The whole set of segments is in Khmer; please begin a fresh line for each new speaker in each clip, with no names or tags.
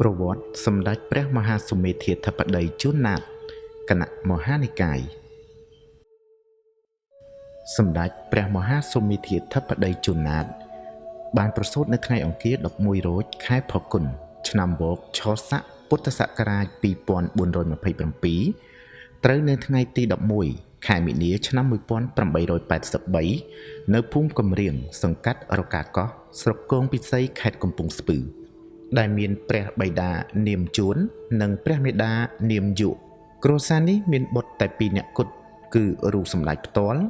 ប្រវត្តិសម្ដេចព្រះមហាសុមេធាធិបតីជួនណាតគណៈមហានិកាយសម្ដេចព្រះមហាសុមេធាធិបតីជួនណាតបានប្រសូតនៅថ្ងៃអង្គារ11រោចខែផល្គុនឆ្នាំវកឆស័កពុទ្ធសករាជ2427ត្រូវនៅថ្ងៃទី11ខែមីនាឆ្នាំ1883នៅភូមិកំរៀងសង្កាត់រកាកោះស្រុកគងពិសីខេត្តកំពង់ស្ពឺដែលមានព្រះបិតានាមជួននិងព្រះមាតានាមយុគ្រួសារនេះមានបុត្រតែ2នាក់គត់គឺរូបសម្ដេចផ្ទាល់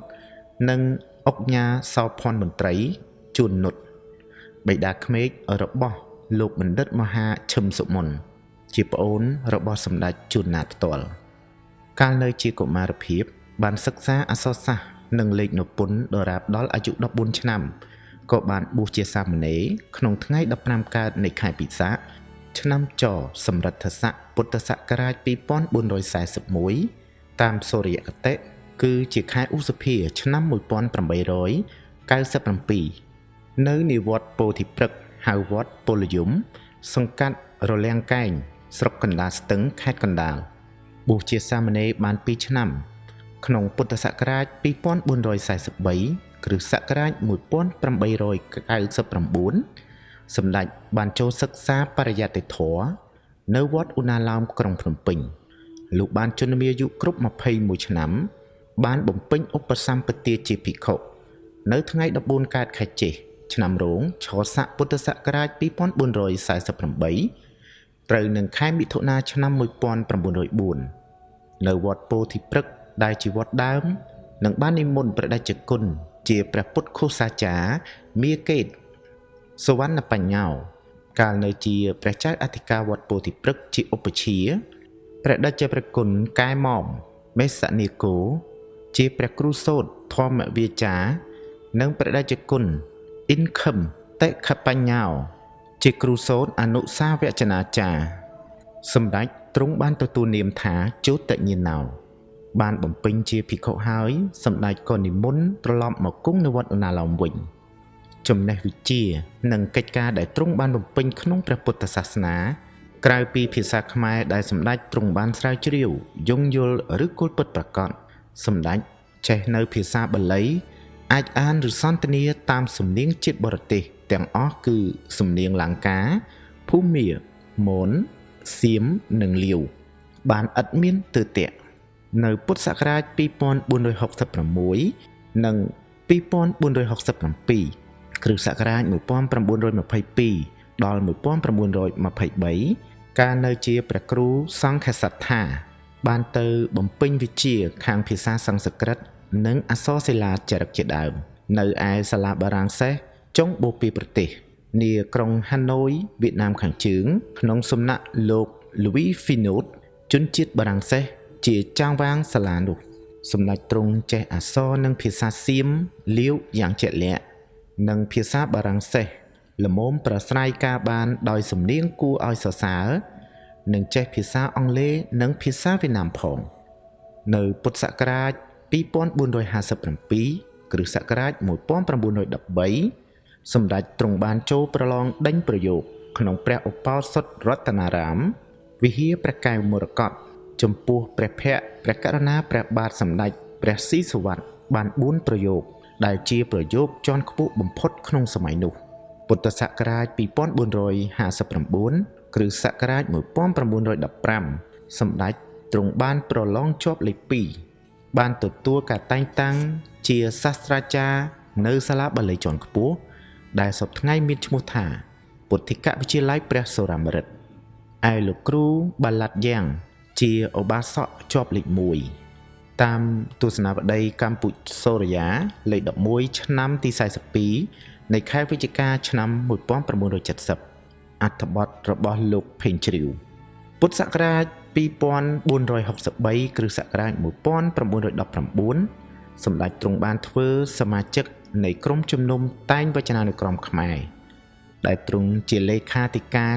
និងអុកញ៉ាសោភ័ណ្ឌមន្ត្រីជួននុតបិតាក្មេករបស់លោកបណ្ឌិតមហាឈឹមសុមនជាប្អូនរបស់សម្ដេចជួនណាតផ្ទាល់កាលនៅជាកុមារភាពបានសិក្សាអក្សរសាស្ត្រនិងលេខនិពន្ធដរាបដល់អាយុ14ឆ្នាំក៏បានបួសជាសាមណេរក្នុងថ្ងៃ15កើតនៃខែពិសាខឆ្នាំចសម្រិទ្ធស័កពុទ្ធសករាជ2441តាមសូរ្យគតិគឺជាខែឧសភាឆ្នាំ1897នៅនិវត្តពោធិព្រឹក្សហៅវត្តពលយមសង្កាត់រលាងកែងស្រុកកណ្ដាលស្ទឹងខេត្តកណ្ដាលបួសជាសាមណេរបាន2ឆ្នាំក្នុងពុទ្ធសករាជ2443គ្រិស្តសករាជ1899សម្ដេចបានចូលសិក្សាបរិយត្តិធម៌នៅវត្តឧណាឡោមក្រុងភ្នំពេញលោកបានជន្មាយុគ្រប់21ឆ្នាំបានបំពេញឧបសម្បទាជាភិក្ខុនៅថ្ងៃ14កើតខែចេសឆ្នាំរោងឆស័កពុទ្ធសករាជ2448ត្រូវនឹងខែមិថុនាឆ្នាំ1904នៅវត្តពោធិព្រឹក្សដែលជាវត្តដើមនិងបាននិមន្តព្រះតេជគុណជាព្រះពុទ្ធឃោសាចារ្យមាកេតសវណ្ណបញ្ញោកាលនៅជាព្រះចៅអធិការវត្តពោធិព្រឹក្សជាឧបជាព្រះតេជព្រះគុណកែម៉មមេសនីគោជាព្រះគ្រូសូត្រធម្មវាចានិងព្រះតេជគុណអ៊ិនខឹមតិខបញ្ញោជាគ្រូសូត្រអនុសាវចនាចារ្យសម្ដេចទ្រង់បានទទួលនាមថាជោតញ្ញាណោបានបំពេញជាភិក្ខុហើយសម្ដេចក៏និមន្តត្រឡប់មកគង់នៅវត្តឧណាឡោមវិញចំណេះវិជ្ជានិងកិច្ចការដែលទ្រង់បានបំពេញក្នុងព្រះពុទ្ធសាសនាក្រៅពីភាសាខ្មែរដែលសម្ដេចទ្រង់បានស្រាវជ្រាវយងយល់ឬគល់ពិតប្រាកដសម្ដេចចេះនៅភាសាបាលីអាចអានឬសន្ទនាតាមសំនៀងជាតិបរទេសទាំងអស់គឺសំនៀងលង្កាភូមាមនសៀមនិងលាវបានឥតមានទើទៈនៅពុទ្ធសករាជ2466និង2467គ្រិស្តសករាជ1922ដល់1923កាលនៅជាព្រះគ្រូសង្ឃសត្ថាបានទៅបំពេញវិជ្ជាខាងភាសាសំស្ក្រឹតនិងអក្សរសិលាចារឹកជាដើមនៅឯសាលាបារាំងសេសចុងបូព៌ាប្រទេសនាក្រុងហាណូយវៀតណាមខាងជើងក្នុងសំណាក់លោក Louis Finot ជនជាតិបារាំងសេសជាចាងវាងសាលានោះសម្ដេចទ្រង់ចេះអក្សរនិងភាសាសៀមលាវយ៉ាងជាក់លាក់និងភាសាបារាំងសេសល្មមប្រស្រ័យការបានដោយសំនៀងគួរឲ្យសរសើរនិងចេះភាសាអង់គ្លេសនិងភាសាវៀតណាមផងនៅពុទ្ធសករាជ2457គ្រិស្តសករាជ1913សម្ដេចទ្រង់បានចូលប្រឡងដេញប្រយោគក្នុងព្រះឧបោសថរតនារាមវិហារព្រះកែវមរកតចំពោះព្រះភ័ក្ត្រព្រះករុណាព្រះបាទសម្ដេចព្រះស៊ីសុវត្ថិបាន4ប្រយោគដែលជាប្រយោគជាន់ខ្ពស់បំផុតក្នុងសម័យនោះពុទ្ធសករាជ2459គ្រិស្តសករាជ1915សម្ដេចទ្រង់បានប្រឡងជាប់លេខ2បានទទួលការតែងតាំងជាសាស្ត្រាចារ្យនៅសាលាបាលីជាន់ខ្ពស់ដែលសប្តាហ៍ថ្ងៃមានឈ្មោះថាពុទ្ធិកវិទ្យាល័យព្រះសូរាមរិទ្ធឯលោកគ្រូបាឡាត់យ៉ាងជាឧបាសកជាប់លេខ1តាមទស្សនាវដ្តីកម្ពុជាសូរិយាលេខ11ឆ្នាំទី42នៃខែវិច្ឆិកាឆ្នាំ1970អត្ថបទរបស់លោកភេងជ្រាវពុទ្ធសករាជ2463គ្រិស្តសករាជ1919សម្ដេចទ្រង់បានធ្វើសមាជិកនៃក្រុមជំនុំតែងវចនានុក្រមខ្មែរដែលទ្រង់ជាលេខាធិការ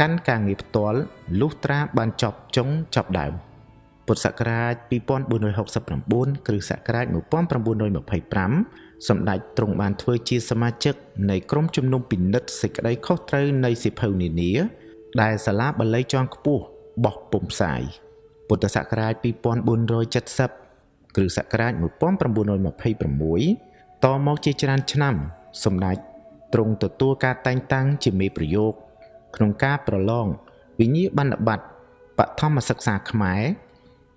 កាន់ការងារផ្ទាល់លុះត្រាបានចប់ចុងចប់ដើមពុទ្ធសករាជ2469គ្រិស្តសករាជ1925សម្ដេចទ្រង់បានធ្វើជាសមាជិកនៃក្រុមជំនុំពិនិត្យសេចក្តីខុសត្រូវនៃសៀវភៅនានា ដែលសាលាបាលីជាន់ខ្ពស់បោះពុម្ពផ្សាយពុទ្ធសករាជ2470គ្រិស្តសករាជ1926តមកជាច្រើនឆ្នាំសម្ដេចទ្រង់ទទួលការតែងតាំងជាមេប្រយោគក្នុងការប្រឡងវិញ្ញាបនបត្របឋមសិក្សាខ្មែរ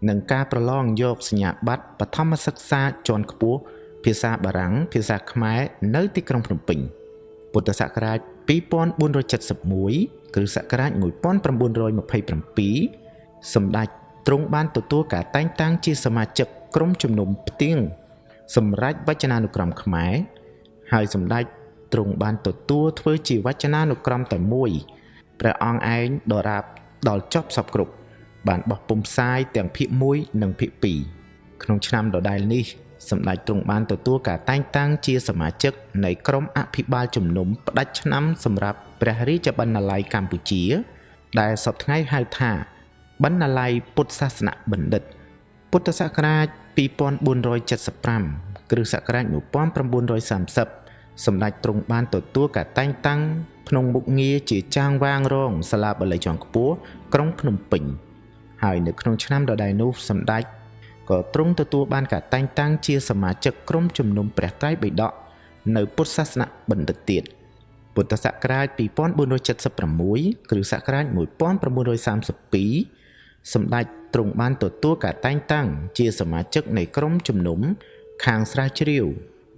និងការប្រឡងយកសញ្ញាបត្របឋមសិក្សាជាន់ខ្ពស់ភាសាបារាំងភាសាខ្មែរនៅទីក្រុងភ្នំពេញពុទ្ធសករាជ2471គ្រិស្តសករាជ1927សម្ដេចទ្រង់បានទទួលការតែងតាំងជាសមាជិកក្រុមជំនុំផ្ទៀងសម្រាប់វចនានុក្រមខ្មែរហើយសម្ដេចទ្រង់បានទទួលធ្វើជាវចនានុក្រមតែមួយព្រះអង្គឯងដរាបដល់ចប់សពគ្រប់បានបោះពុម្ពផ្សាយទាំងភាគ1និងភាគ2ក្នុងឆ្នាំដដែលនេះសម្ដេចទ្រង់បានទទួលការតែងតាំងជាសមាជិកនៃក្រុមអភិបាលជំនុំផ្ដាច់ឆ្នាំសម្រាប់ព្រះរាជបណ្ណាល័យកម្ពុជាដែលសពថ្ងៃហៅថាបណ្ណាល័យពុទ្ធសាសនបណ្ឌិតពុទ្ធសករាជ2475គ្រិស្តសករាជ1930សម្ដេចទ្រង់បានទទួលការតែងតាំងក្នុងមុខងារជាចាងវាងរងសាលាបាលីជាន់ខ្ពស់ក្រុងភ្នំពេញហើយនៅក្នុងឆ្នាំដដែលនោះសម្ដេចក៏ទ្រង់ទទួលបានការតែងតាំងជាសមាជិកក្រុមជំនុំព្រះត្រៃបិដកនៅពុទ្ធសាសនបណ្ឌិតទៀតពុទ្ធសករាជ2476គ្រិស្តសករាជ1932សម្ដេចទ្រង់បានទទួលការតែងតាំងជាសមាជិកនៃក្រុមជំនុំខាងស្រាវជ្រាវ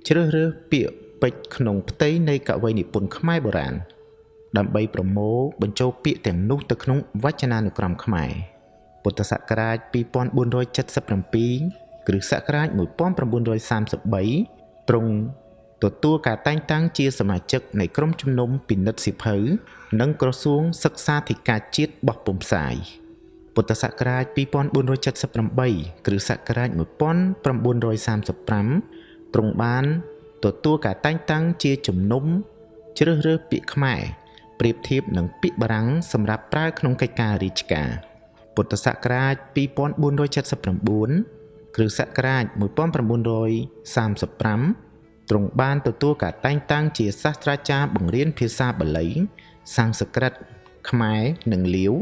ជ្រើសរើសពាក្យពេចន៍ក្នុងផ្ទៃនៃកវីនិពន្ធខ្មែរបុរាណដើម្បីប្រមូលបញ្ចូលពាក្យទាំងនោះទៅក្នុងវចនានុក្រមខ្មែរពុទ្ធសករាជ2477គ្រិស្តសករាជ1933ទ្រង់ទទួលការតែងតាំងជាសមាជិកនៃក្រុមជំនុំពិនិត្យសៀវភៅនិងក្រសួងសិក្សាធិការជាតិបោះពុម្ពផ្សាយពុទ្ធសករាជ2478គ្រិស្តសករាជ1935ទ្រង់បានទទួលការតែងតាំងជាជំនុំជ្រើសរើសពាក្យខ្មែរប្រៀបធៀបនឹងពាក្យបារាំងសម្រាប់ប្រើក្នុងកិច្ចការរាជការពុទ្ធសករាជ2479គ្រិស្តសករាជ1935ទ្រង់បានទទួលការតែងតាំងជាសាស្ត្រាចារ្យបង្រៀនភាសាបាលីសំស្ក្រឹតខ្មែរនិងលាវ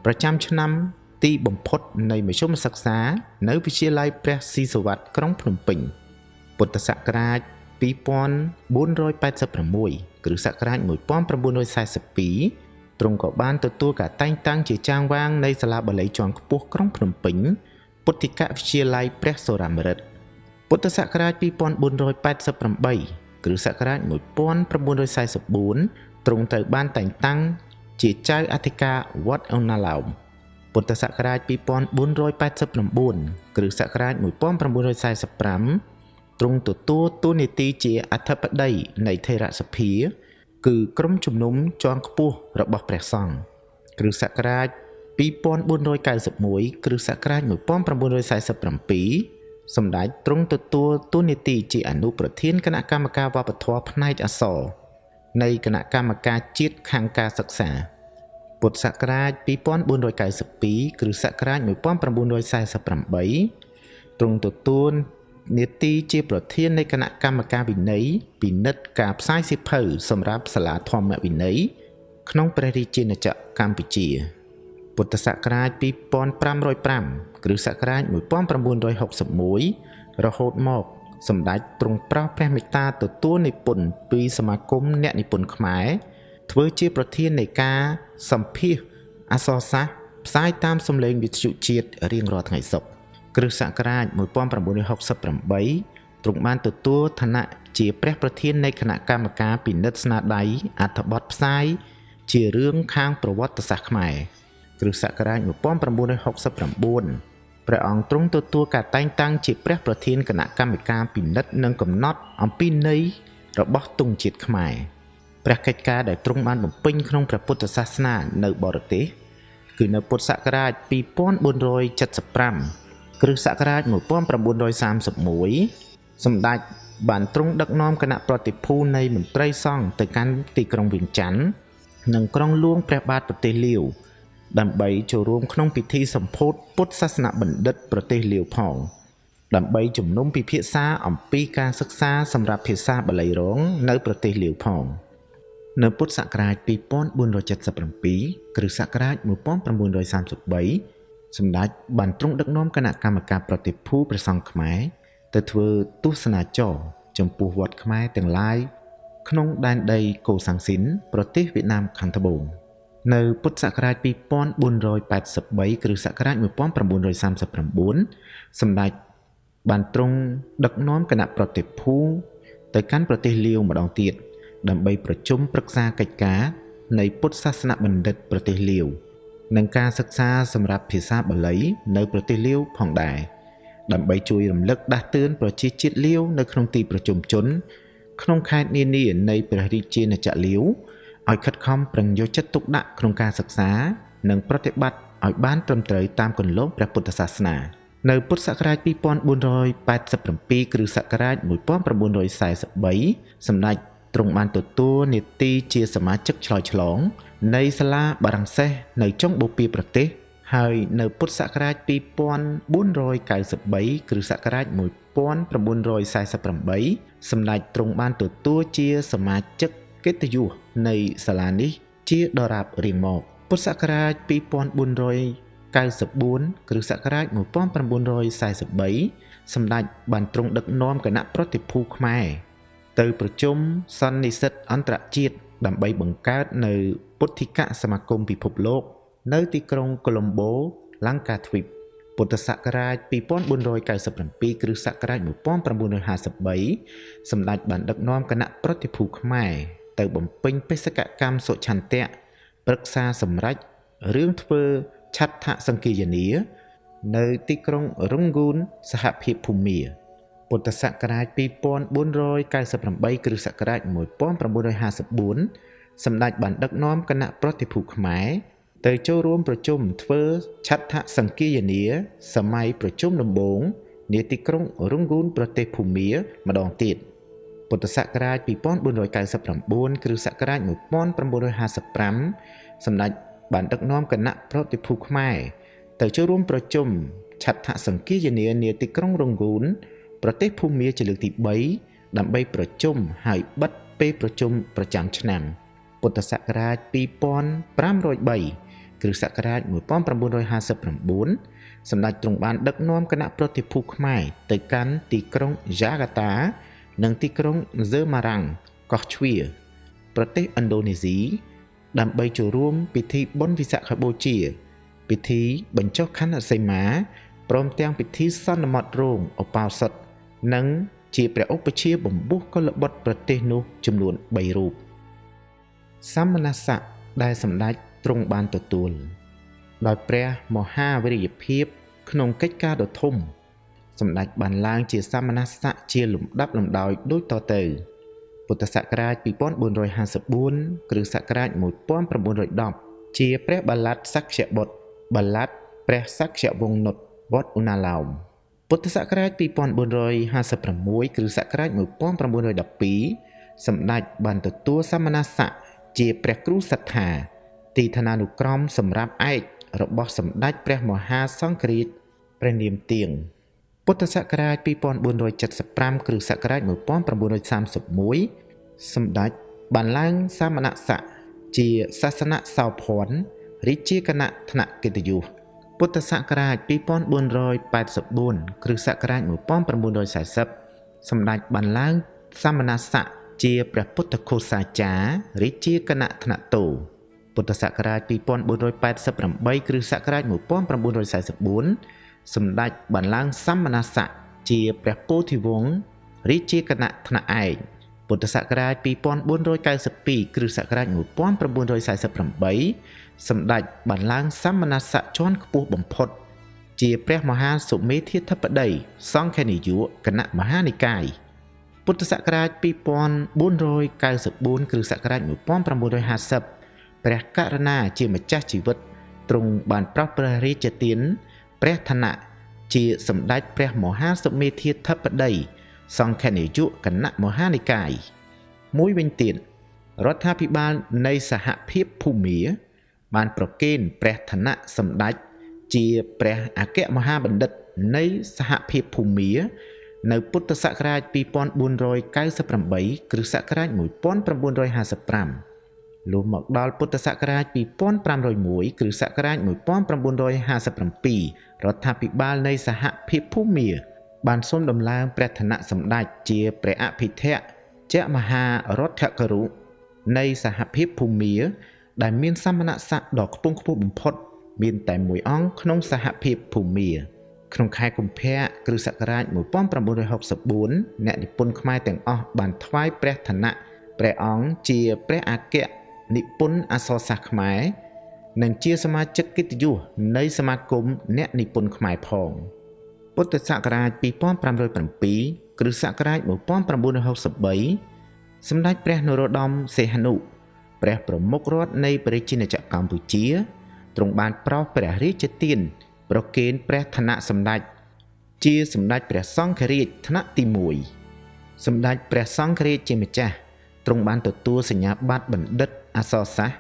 ប្រចាំឆ្នាំទីបំផុតនៃមធ្យមសិក្សានៅវិទ្យាល័យព្រះស៊ីសុវត្ថិក្រុងភ្នំពេញពុទ្ធសករាជ2486គ្រិស្តសករាជ1942ទ្រង់ក៏បានទទួលការតែងតាំងជាចាងវាងនៃសាលាបាលីជាន់ខ្ពស់ក្រុងភ្នំពេញពុទ្ធិកវិទ្យាល័យព្រះសូរ៉ាម្រិតពុទ្ធសករាជ2488គ្រិស្តសករាជ1944ទ្រង់ត្រូវបានតែងតាំងជាចៅអធិការវត្តអូណាឡោមពុទ្ធសករាជ2489គ្រិស្តសករាជ1945ទ្រង់ទទួលតួនាទីជាអធិបតីនៃថេរសភាគឺក្រុមជំនុំជាន់ខ្ពស់របស់ព្រះសង្ឃគ្រិស្តសករាជ2491គ្រិស្តសករាជ1947សម្ដេចទ្រង់ទទួលតួនាទីជាអនុប្រធានគណៈកម្មការវប្បធម៌ផ្នែកអក្សរនៃគណៈកម្មការជាតិខាងការសិក្សាពុទ្ធសករាជ2492គ្រិស្តសករាជ1948ទ្រង់ទទួលនាទីជាប្រធាននៃគណៈកម្មការវិន័យពិនិត្យការផ្សាយសៀវភៅសម្រាប់សាលាធម្មវិន័យក្នុងព្រះរាជាណាចក្រកម្ពុជាពុទ្ធសករាជ2505គ្រិស្តសករាជ1961រហូតមកសម្ដេចទ្រង់ប្រោសព្រះមេត្តាទទួលនិពន្ធពីសមាគមអ្នកនិពន្ធខ្មែរធ្វើជាប្រធាននៃការសម្ភាសន៍អក្សរសាស្ត្រផ្សាយតាមសំឡេងវិទ្យុជាតិរៀងរាល់ថ្ងៃសុក្រគ្រិស្តសករាជ1968ទ្រង់បានទទួលឋានៈជាព្រះប្រធាននៃគណៈកម្មការពិនិត្យស្នាដៃអត្ថបទផ្សាយជារឿងខាងប្រវត្តិសាស្ត្រខ្មែរគ្រិស្តសករាជ1969ព្រះអង្គទ្រង់ទទួលការតែងតាំងជាព្រះប្រធានគណៈកម្មការពិនិត្យនិងកំណត់អំពីន័យរបស់ទង់ជាតិខ្មែរព្រះកិច្ចការដែលទ្រង់បានបំពេញក្នុងព្រះពុទ្ធសាសនានៅបរទេសគឺនៅពុទ្ធសករាជ2475គ្រិស្តសករាជ1931សម្ដេចបានទ្រង់ដឹកនាំគណៈប្រតិភូនៃមន្ត្រីសង្ឃទៅកាន់ទីក្រុងវៀងច័ន្ទនិងក្រុងហ្លួងព្រះបាទប្រទេសលាវដើម្បីចូលរួមក្នុងពិធីសម្ពោធពុទ្ធសាសនបណ្ឌិតប្រទេសលាវផងដើម្បីជំនុំពិភាក្សាអំពីការសិក្សាសម្រាប់ភាសាបាលីរងនៅប្រទេសលាវផង នៅពុទ្ធសករាជ2477គ្រិស្តសករាជ1933សម្ដេចបានទ្រង់ដឹកនាំគណៈកម្មការប្រតិភូព្រះសង្ឃខ្មែរទៅធ្វើទស្សនាចរណ៍ចំពោះវត្តខ្មែរទាំងឡាយក្នុងដែនដីកូសាំងស៊ីនប្រទេសវៀតណាមខាងត្បូងនៅពុទ្ធសករាជ2483គ្រិស្តសករាជ1939សម្ដេចបានទ្រង់ដឹកនាំគណៈប្រតិភូទៅកាន់ប្រទេសលាវម្ដងទៀតដើម្បីប្រជុំប្រឹក្សាកិច្ចការនៃពុទ្ធសាសនបណ្ឌិតប្រទេសលាវនិងការសិក្សាសម្រាប់ភាសាបាលីនៅប្រទេសលាវផងដែរដើម្បីជួយរំលឹកដាស់តឿនប្រជាជាតិលាវនៅក្នុងទីប្រជុំជនក្នុងខេត្តនានានៃព្រះរាជាណាចក្រលាវឲ្យខិតខំប្រឹងយកចិត្តទុកដាក់ក្នុងការសិក្សានិងប្រតិបត្តិឲ្យបានត្រឹមត្រូវតាមគន្លងព្រះពុទ្ធសាសនានៅពុទ្ធសករាជ2487គ្រិស្តសករាជ1943សម្ដេចទ្រង់បានទទួលនាទីជាសមាជិកឆ្លើយឆ្លងនៃសាលាបារាំងសេសនៅចុងបូព៌ាប្រទេសហើយនៅពុទ្ធសករាជ2493គ្រិស្តសករាជ1948សម្ដេចទ្រង់បានទទួលជាសមាជិកកិត្តិយសនៃសាលានេះជាដរាបរៀងមកពុទ្ធសករាជ2494គ្រិស្តសករាជ1943សម្ដេចបានទ្រង់ដឹកនាំគណៈប្រតិភូខ្មែរទៅប្រជុំសន្និសីទអន្តរជាតិដើម្បីបង្កើតនៅពុទ្ធិកសមាគមពិភពលោកនៅទីក្រុងកូឡុំបូឡង់កាទ្វីបពុទ្ធសករាជ2497គ្រិស្តសករាជ1953សម្ដេចបានដឹកនាំគណៈប្រតិភូខ្មែរទៅបំពេញបេសកកម្មសុឆន្ទៈប្រឹក្សាសម្រេចរឿងធ្វើឆដ្ឋសង្គាយនានៅទីក្រុងរុងហ្គូនសហភាពភូមាពុទ្ធសករាជ2498គ្រិស្តសករាជ1954សម្ដេចបានដឹកនាំគណៈប្រតិភូខ្មែរទៅចូលរួមប្រជុំធ្វើឆដ្ឋសង្គាយនាសម័យប្រជុំដំបូងនាទីក្រុងរុងហ្គូនប្រទេសភូមាម្ដងទៀតពុទ្ធសករាជ2499គ្រិស្តសករាជ1955សម្ដេចបានដឹកនាំគណៈប្រតិភូខ្មែរទៅចូលរួមប្រជុំឆដ្ឋសង្គាយនានាទីក្រុងរុងហ្គូនប្រទេសភូមាជាលើកទី3ដើម្បីប្រជុំហើយបិទពេលប្រជុំប្រចាំឆ្នាំពុទ្ធសករាជ2503គ្រិស្តសករាជ1959សម្ដេចទ្រង់បានដឹកនាំគណៈប្រតិភូខ្មែរទៅកាន់ទីក្រុងយ៉ាកាតានិងទីក្រុងហ្សឺម៉ារ៉ាំងកោះជ្វាប្រទេសឥណ្ឌូនេស៊ីដើម្បីចូលរួមពិធីបុណ្យវិសាខបូជាពិធីបញ្ចុះខន្ធសីមាព្រមទាំងពិធីសន្មតរោងឧបោសថនិងជាព្រះឧបជាបំពុះកុលបុត្រប្រទេសនោះចំនួន3រូបសមណស័ក្តិដែលសម្ដេចទ្រង់បានទទួលដោយព្រះមហាវីរិយភាពក្នុងកិច្ចការដ៏ធំសម្ដេចបានឡើងជាសមណស័ក្តិជាលំដាប់លំដោយដូចតទៅពុទ្ធសករាជ2454គ្រិស្តសករាជ1910ជាព្រះបាឡាត់សក្យបុត្របាឡាត់ព្រះសក្យវង្សនុតវត្តឧណាឡោមពុទ្ធសករាជ2456គ្រិស្តសករាជ1912សម្ដេចបានទទួលសមណស័ក្តិជាព្រះគ្រូសត្ថាទីឋានានុក្រមសម្រាប់ឯករបស់សម្ដេចព្រះមហាសង្ឃរាជព្រះនាមទៀងពុទ្ធសករាជ2475គ្រិស្តសករាជ1931សម្ដេចបានឡើងសមណស័ក្តិជាសាសនសោភ័ណ្ឌរាជាគណៈថ្នាក់កិត្តិយសពុទ្ធសករាជ2484គ្រិស្តសករាជ1940សម្ដេចបានឡើងសមណស័ក្តិជាព្រះពុទ្ធឃោសាចារ្យរាជាគណៈថ្នាក់តូពុទ្ធសករាជ2488គ្រិស្តសករាជ1944សម្ដេចបានឡើងសមណស័ក្តិជាព្រះពោធិវង្សរាជាគណៈថ្នាក់ឯកពុទ្ធសករាជ2492គ្រិស្តសករាជ1948សម្ដេចបានឡើងសមណស័ក្តិជាន់ខ្ពស់បំផុតជាព្រះមហាសុមេធាធិបតីសង្ឃនាយកគណៈមហានិកាយពុទ្ធសករាជ2494គ្រិស្តសករាជ1950ព្រះករុណាជាម្ចាស់ជីវិតទ្រង់បានប្រោសព្រះរាជទានព្រះឋានៈជាសម្ដេចព្រះមហាសុមេធាធិបតីសង្ឃនាយកគណៈមហានិកាយមួយវិញទៀតរដ្ឋាភិបាលនៃសហភាពភូមាបានប្រគេនព្រះឋានៈសម្ដេចជាព្រះអគ្គមហាបណ្ឌិតនៃសហភាពភូមានៅពុទ្ធសករាជ2498គ្រិស្តសករាជ1955 លុះមកដល់ពុទ្ធសករាជ2501គ្រិស្តសករាជ1957រដ្ឋាភិបាលនៃសហភាពភូមាបានសូមដំឡើងព្រះឋានៈសម្ដេចជាព្រះអភិធក្ខមហារដ្ឋគរុនៃសហភាពភូមាដែលមានសមណស័ក្តិដ៏ខ្ពង់ខ្ពស់បំផុតមានតែមួយអង្គក្នុងសហភាពភូមាក្នុងខែកុម្ភៈគ្រិស្តសករាជ1964អ្នកនិពន្ធខ្មែរទាំងអស់បានថ្វាយព្រះឋានៈព្រះអង្គជាព្រះអគ្គនិពន្ធអក្សរសាស្ត្រខ្មែរនិងជាសមាជិកកិត្តិយសនៃសមាគមអ្នកនិពន្ធខ្មែរផងពុទ្ធសករាជ2507គ្រិស្តសករាជ1963សម្ដេចព្រះនរោត្តមសីហនុព្រះប្រមុខរដ្ឋនៃប្រជាជាតិកម្ពុជាទ្រង់បានប្រោសព្រះរាជទានប្រគេនព្រះឋានៈសម្ដេចជាសម្ដេចព្រះសង្ឃរាជថ្នាក់ទី1សម្ដេចព្រះសង្ឃរាជជាម្ចាស់ទ្រង់បានទទួលសញ្ញាបត្របណ្ឌិតអក្សរសាស្ត្រ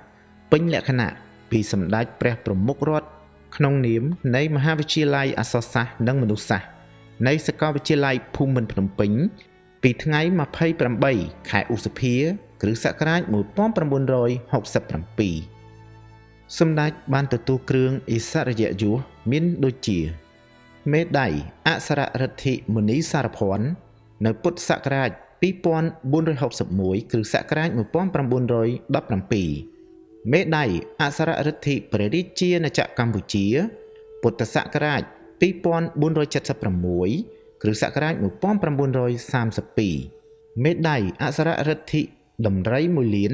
ពេញលក្ខណៈពីសម្ដេចព្រះប្រមុខរដ្ឋក្នុងនាមនៃមហាវិទ្យាល័យអក្សរសាស្ត្រនិងមនុស្សសាស្ត្រនៃសាកលវិទ្យាល័យភូមិន្ទភ្នំពេញពីថ្ងៃ28ខែឧសភាគ្រិស្តសករាជ1967សម្ដេចបានទទួលគ្រឿងឥស្សរិយយសមានដូចជាមេដាយអក្សររិទ្ធិមុនីសារភ័ណ្ឌនៅពុទ្ធសករាជ2461គ្រិស្តសករាជ1917មេដាយអក្សររិទ្ធិព្រះរាជាណាចក្រកម្ពុជាពុទ្ធសករាជ2476គ្រិស្តសករាជ1932មេដាយអក្សររិទ្ធិដំរី1លាន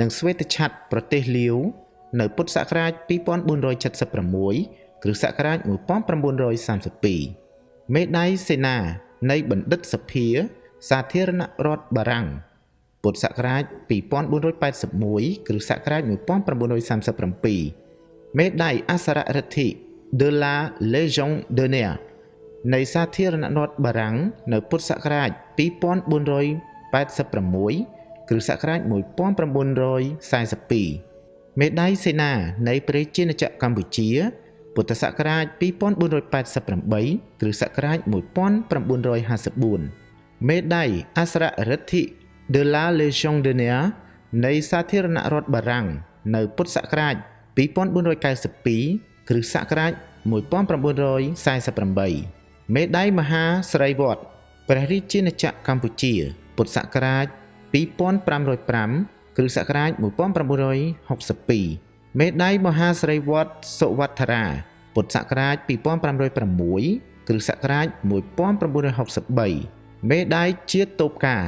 និងស្វេតឆ័ត្រប្រទេសលាវនៅពុទ្ធសករាជ2476គ្រិស្តសករាជ1932មេដាយសេនានៃបណ្ឌិតសភាសាធារណរដ្ឋបារាំងពុទ្ធសករាជ2481គ្រិស្តសករាជ1937មេដាយអក្សររិទ្ធិ De la Légion d'honneur នៃសាធារណរដ្ឋបារាំងនៅពុទ្ធសករាជ2486គ្រិស្តសករាជ1942មេដាយសេនានៃព្រះជាណាចក្រកម្ពុជាពុទ្ធសករាជ2488គ្រិស្តសករាជ1954មេដាយអក្សររិទ្ធិ De la Légion d'honneur នៃសាធារណរដ្ឋបារាំងនៅពុទ្ធសករាជ2492គ្រិស្តសករាជ1948មេដាយមហាសិរីវ័ត្រព្រះរាជាណាចក្រកម្ពុជាពុទ្ធសករាជ2505គ្រិស្តសករាជ1962មេដាយមហាសិរីវ័ត្រសុវត្ថរាពុទ្ធសករាជ2506គ្រិស្តសករាជ1963មេដាយជាតិតូបការ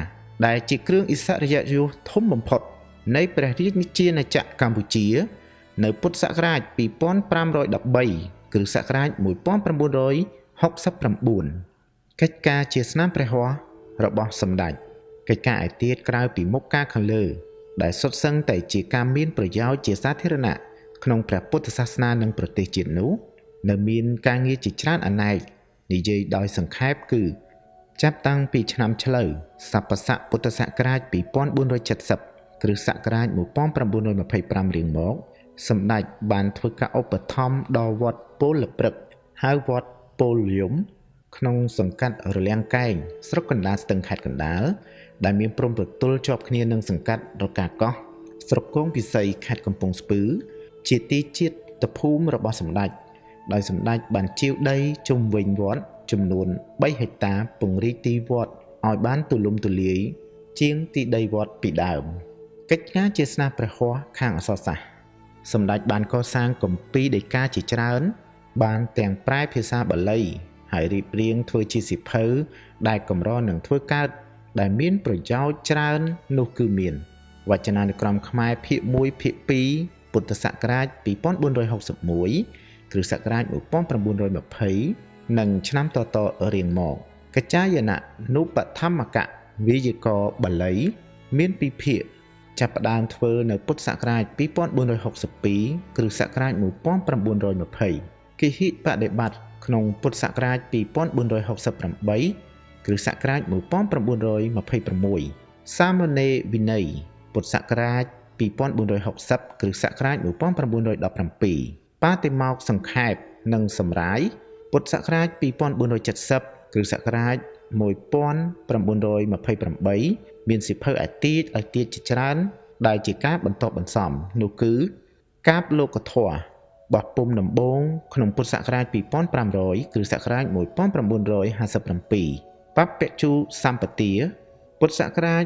ដែលជាគ្រឿងឥស្សរិយយសធំបំផុតនៃព្រះរាជាណាចក្រកម្ពុជានៅពុទ្ធសករាជ2513គ្រិស្តសករាជ1969កិច្ចការជាស្នាមព្រះហស្ថរបស់សម្ដេចកិច្ចការឯទៀតក្រៅពីមុខការខាងលើដែលសុទ្ធសឹងតែជាការមានប្រយោជន៍ជាសាធារណៈក្នុងព្រះពុទ្ធសាសនានិងប្រទេសជាតិនោះនៅមានការងារជាច្រើនអនេកនិយាយដោយសង្ខេបគឺចាប់តាំងពីឆ្នាំឆ្លូវស័ព្ទស័កពុទ្ធសករាជ2470គ្រិស្តសករាជ1925រៀងមកសម្ដេចបានធ្វើការឧបត្ថម្ភដល់វត្តពលព្រឹកហៅវត្តពលយមក្នុងសង្កាត់រលាងកែងស្រុកកណ្ដាលស្ទឹងខេត្តកណ្ដាលដែលមានព្រំប្រទល់ជាប់គ្នានឹងសង្កាត់រកាកោះស្រុកគងពិសីខេត្តកំពង់ស្ពឺជាទីជាតិភូមិរបស់សម្ដេចដោយសម្ដេចបានជាវដីជុំវិញវត្តចំនួន3ហិកតាពង្រីកទីវត្តឲ្យបានទូលំទូលាយជាងទីដីវត្តពីដើមកិច្ចការជាស្នាព្រះហស្ថខាងអក្សរសាស្ត្រសម្ដេចបានកសាងគម្ពីរដីកាជាច្រើនបានទាំងប្រែភាសាបាលីហើយរៀបរៀងធ្វើជាសៀវភៅដែលកម្រនឹងធ្វើកើតដែលមានប្រយោជន៍ច្រើននោះគឺមានវចនានុក្រមខ្មែរភាគ1ភាគ2ពុទ្ធសករាជ2461គ្រិស្តសករាជ1920និងឆ្នាំតរៀងមកកច្ចាយននុបឋម្មកវេយ្យាករណ៍បាលីមាន2ភាគចាប់ផ្ដើមធ្វើនៅពុទ្ធសករាជ2462គ្រិស្តសករាជ1920គិហិបដិបត្តិក្នុងពុទ្ធសករាជ2468គ្រិស្តសករាជ1926សាមណេរវិន័យពុទ្ធសករាជ2460គ្រិស្តសករាជ1917បាតិម៉ោកសង្ខេបនិងសម្រាយពុទ្ធសករាជ2470គ្រិស្តសករាជ1928មានសៀវភៅឯទៀតជាច្រើន ដែលជាការបន្តបន្សំនោះគឺកាបលោកធម៌បោះពុំដំបូងក្នុងពុទ្ធសករាជ 2500 គ្រិស្តសករាជ 1957 បព្វជូសម្បទាពុទ្ធសករាជ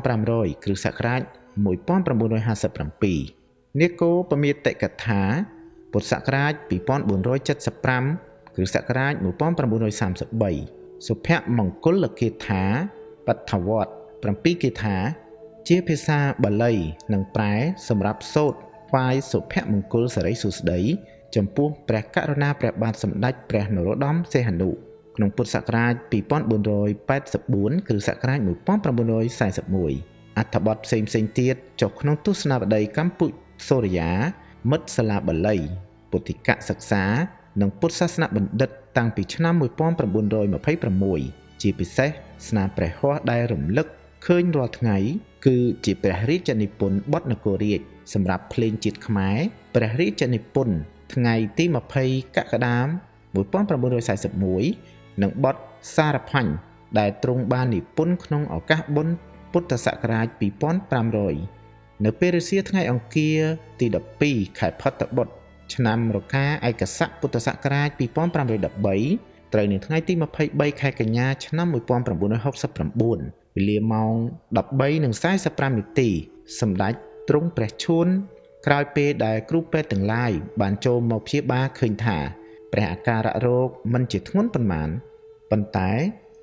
2500 គ្រិស្តសករាជ 1957 នាគោពមាតិកថាពុទ្ធសករាជ 2475 គ្រិស្តសករាជ 1933 សុភមង្គលគាថាបដ្ឋវត្ត 7 គាថាជាភាសាបាលីនិងប្រែសម្រាប់សូត្រថ្វាយសុភមង្គលសិរីសួស្តីចំពោះព្រះករុណាព្រះបាទសម្ដេចព្រះនរោត្តមសីហនុក្នុងពុទ្ធសករាជ 2484 គ្រិស្តសករាជ 1941 អត្ថបទផ្សេងៗទៀតចុះក្នុងទស្សនាវដ្តីកម្ពុជាសូរិយាមិត្តសាលាបាលីពុទ្ធិកសិក្សានិងពុទ្ធសាសនបណ្ឌិតតាំងពីឆ្នាំ 1926 ជាពិសេសស្នាព្រះហស្ថដែលរំលឹកឃើញរាល់ថ្ងៃគឺជាព្រះរាជនិពន្ធបទនគររាជសម្រាប់ភ្លេងជាតិខ្មែរព្រះរាជនិពន្ធថ្ងៃទី20 កក្កដា 1941 និងបទសារផាញ់ដែលទ្រង់បាននិពន្ធក្នុងឱកាសបុណ្យពុទ្ធសករាជ 2500 នៅពេលរសៀលថ្ងៃអង្គារទី 12 ខែផុតបុត្រឆ្នាំរកាឯកស័កពុទ្ធសករាជ 2513 ត្រូវនៅថ្ងៃទី 23 ខែកញ្ញា ឆ្នាំ 1969 វេលាម៉ោង 13:45 នាទី សម្ដេចទ្រង់ព្រះឈួនក្រោយពេលដែលគ្រូពេទ្យទាំងឡាយបានចូលមកព្យាបាលឃើញថាព្រះអាការៈរោគមិនជាធ្ងន់ប៉ុន្មានប៉ុន្តែ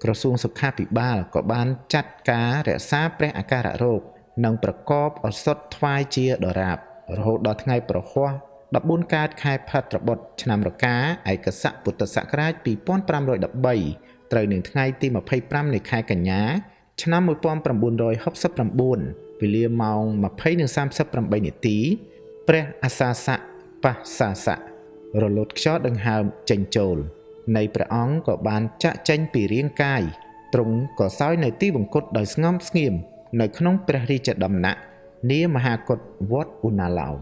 ក្រសួងសុខាភិបាលក៏បានចាត់ការរក្សាព្រះអាការៈរោគនិងប្រកបឱសថថ្វាយជាដរាបរហូតដល់ថ្ងៃប្រហ័ស 14 កើតខែផុតបុត្រឆ្នាំរកាឯកស័កពុទ្ធសករាជ 2513 ត្រូវនឹងថ្ងៃទី 25 នៃខែកញ្ញា ឆ្នាំ 1969 វេលាម៉ោង 20:38 នាទី ព្រះអាសាសៈបសាសៈរលត់ខ្យល់ដង្ហើមចេញចូលនៃព្រះអង្គក៏បានចាក់ចេញពីរាងកាយទ្រង់ក៏សោយនៅទីវង្គតដោយស្ងប់ស្ងៀមនៅក្នុងព្រះរាជដំណាក់នាមហាគុតវត្តឧណាឡោម